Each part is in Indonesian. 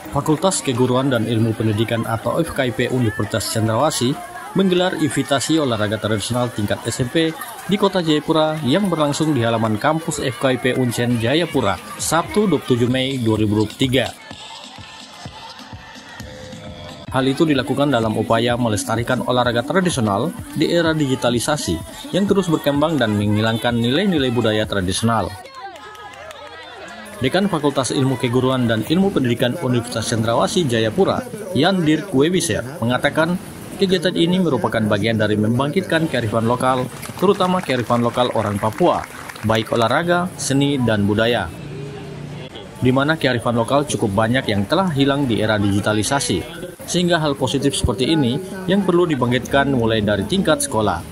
Fakultas Keguruan dan Ilmu Pendidikan atau FKIP Universitas Cendrawasih menggelar invitasi olahraga tradisional tingkat SMP di Kota Jayapura yang berlangsung di halaman kampus FKIP Uncen Jayapura, Sabtu 27 Mei 2023. Hal itu dilakukan dalam upaya melestarikan olahraga tradisional di era digitalisasi yang terus berkembang dan menghilangkan nilai-nilai budaya tradisional. Dekan Fakultas Ilmu Keguruan dan Ilmu Pendidikan Universitas Cendrawasih Jayapura, Jan Dirk Webiser, mengatakan kegiatan ini merupakan bagian dari membangkitkan kearifan lokal, terutama kearifan lokal orang Papua, baik olahraga, seni, dan budaya. Di mana kearifan lokal cukup banyak yang telah hilang di era digitalisasi, sehingga hal positif seperti ini yang perlu dibangkitkan mulai dari tingkat sekolah.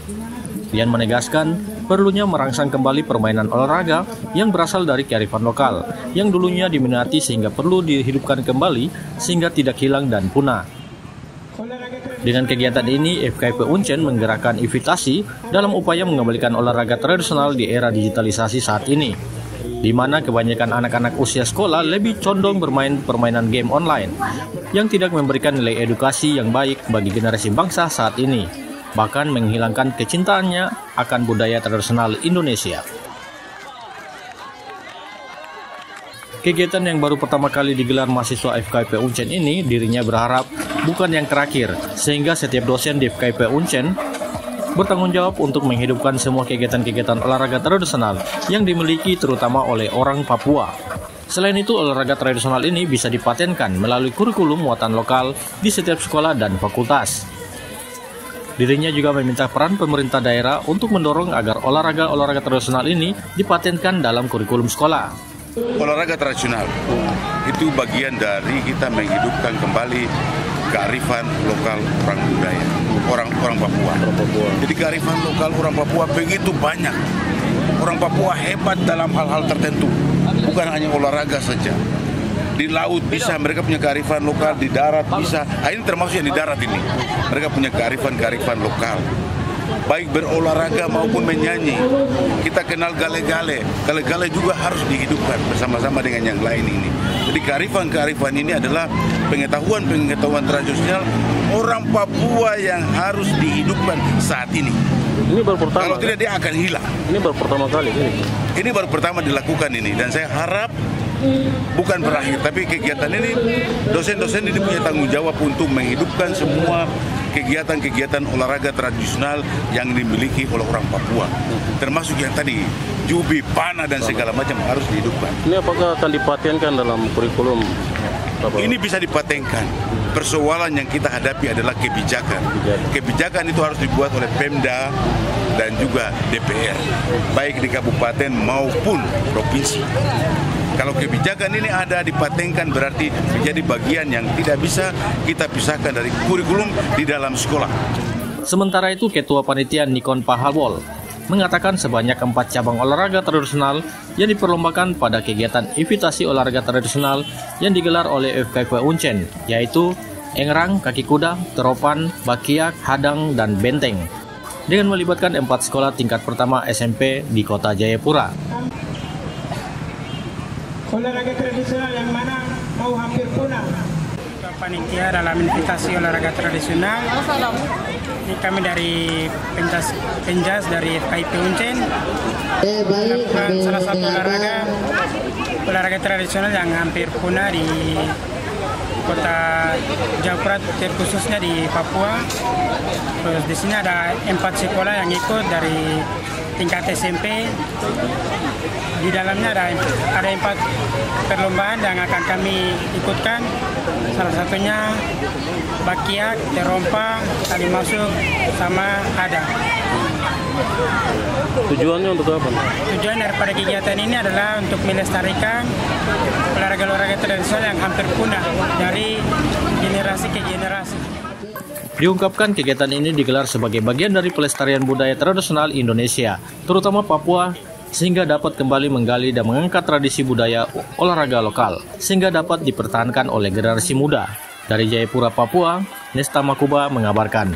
Jan menegaskan perlunya merangsang kembali permainan olahraga yang berasal dari kearifan lokal, yang dulunya diminati sehingga perlu dihidupkan kembali sehingga tidak hilang dan punah. Dengan kegiatan ini, FKIP Uncen menggerakkan invitasi dalam upaya mengembalikan olahraga tradisional di era digitalisasi saat ini, di mana kebanyakan anak-anak usia sekolah lebih condong bermain permainan game online yang tidak memberikan nilai edukasi yang baik bagi generasi bangsa saat ini, bahkan menghilangkan kecintaannya akan budaya tradisional Indonesia. Kegiatan yang baru pertama kali digelar mahasiswa FKIP Uncen ini dirinya berharap bukan yang terakhir, sehingga setiap dosen di FKIP Uncen bertanggung jawab untuk menghidupkan semua kegiatan-kegiatan olahraga tradisional yang dimiliki terutama oleh orang Papua. Selain itu, olahraga tradisional ini bisa dipatenkan melalui kurikulum muatan lokal di setiap sekolah dan fakultas. Dirinya juga meminta peran pemerintah daerah untuk mendorong agar olahraga tradisional ini dipatenkan dalam kurikulum sekolah. Olahraga tradisional itu bagian dari kita menghidupkan kembali kearifan lokal orang budaya, orang Papua. Jadi kearifan lokal orang Papua begitu banyak. Orang Papua hebat dalam hal-hal tertentu, bukan hanya olahraga saja. Di laut bisa, mereka punya kearifan lokal, di darat bisa. Ini termasuk yang di darat ini. Mereka punya kearifan lokal. Baik berolahraga maupun menyanyi. Kita kenal gale-gale. Gale-gale juga harus dihidupkan bersama-sama dengan yang lain ini. Jadi kearifan ini adalah pengetahuan tradisional orang Papua yang harus dihidupkan saat ini. Ini baru pertama. Kalau tidak dia akan hilang. Ini baru pertama kali ini. Ini baru pertama dilakukan ini, dan saya harap bukan berakhir, tapi kegiatan ini dosen-dosen ini punya tanggung jawab untuk menghidupkan semua kegiatan-kegiatan olahraga tradisional yang dimiliki oleh orang Papua, termasuk yang tadi jubi, panah dan segala macam harus dihidupkan. Ini apakah akan dipatenkan dalam kurikulum? Ini bisa dipatenkan. Persoalan yang kita hadapi adalah kebijakan. Kebijakan itu harus dibuat oleh Pemda dan juga DPR, baik di kabupaten maupun provinsi. Kalau kebijakan ini ada dipatenkan berarti menjadi bagian yang tidak bisa kita pisahkan dari kurikulum di dalam sekolah. Sementara itu, Ketua Panitia Nikon Pahalwol mengatakan sebanyak 4 cabang olahraga tradisional yang diperlombakan pada kegiatan invitasi olahraga tradisional yang digelar oleh FKIP Uncen, yaitu engrang, kaki kuda, teropan, bakiak, hadang, dan benteng, dengan melibatkan 4 sekolah tingkat pertama SMP di Kota Jayapura. Olahraga tradisional yang mana mau hampir punah. Panitia dalam invitasi olahraga tradisional. Ini kami dari Penjas dari FKIP Uncen melakukan salah satu olahraga tradisional yang hampir punah di Kota Jayapura, khususnya di Papua. Terus di sini ada 4 sekolah yang ikut dari tingkat SMP. Di dalamnya ada 4 perlombaan yang akan kami ikutkan. Salah satunya bakiak, terompa, tali masuk, sama hadang. Tujuannya untuk apa? Tujuan daripada kegiatan ini adalah untuk melestarikan olahraga tradisional yang hampir punah dari generasi ke generasi. Diungkapkan kegiatan ini digelar sebagai bagian dari pelestarian budaya tradisional Indonesia, terutama Papua, sehingga dapat kembali menggali dan mengangkat tradisi budaya olahraga lokal, sehingga dapat dipertahankan oleh generasi muda. Dari Jayapura, Papua, Nesta Makuba mengabarkan.